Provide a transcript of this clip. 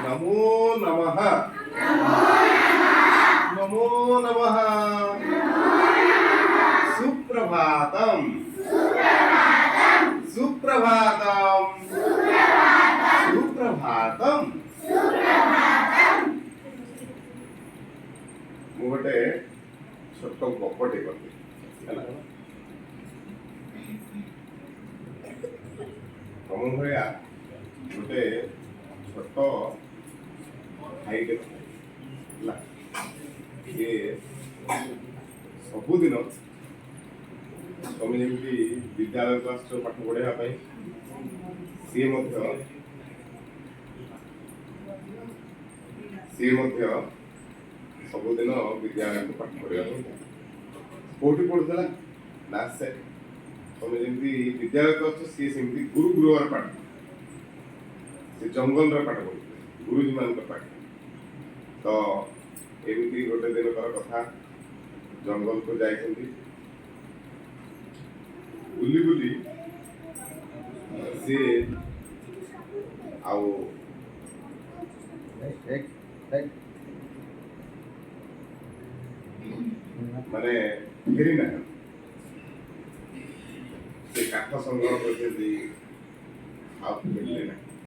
नमो नमः नमो नमः सुप्रभातम सुप्रभातम सुप्रभातम ମୁଁ ଗୋଟେ ଛୋଟ ଗପଟେ କହିବି ହେଲା ତମ ଭଳିଆ ଗୋଟେ ଛୋଟ ଭାଇଟେ ହେଲା ସିଏ ସବୁଦିନ ତମେ ଯେମିତି ବିଦ୍ୟାଳୟକୁ ଆସୁଛ ପାଠ ପଢିବା ପାଇଁ ସିଏ ମଧ୍ୟ ସବୁଦିନ ବିଦ୍ୟାଳୟକୁ ପାଠ ପଢିବାକୁ କୋଉଠି ପଢୁଥିଲା ନା ସେ ତମେ ଯେମିତି ବିଦ୍ୟାଳୟକୁ ଆସୁଛ ସିଏ ସେମିତି ଗୁରୁଗୃହର ପାଠ ସେ ଜଙ୍ଗଲର ପାଠ ପଢୁଥିଲେ ଗୁରୁଜୀ ମାନଙ୍କ ପାଠ ତ ଏମିତି ଗୋଟେ ଦିନକର କଥା ଜଙ୍ଗଲକୁ ଯାଇଛନ୍ତି ବୁଲି ବୁଲି ସିଏ ଆଉ ମାନେ ଫେରି ନା ସେ କାଠ ସଂଗ୍ରହ କରିଛନ୍ତି ଆଉ ଫେରିଲେ ନା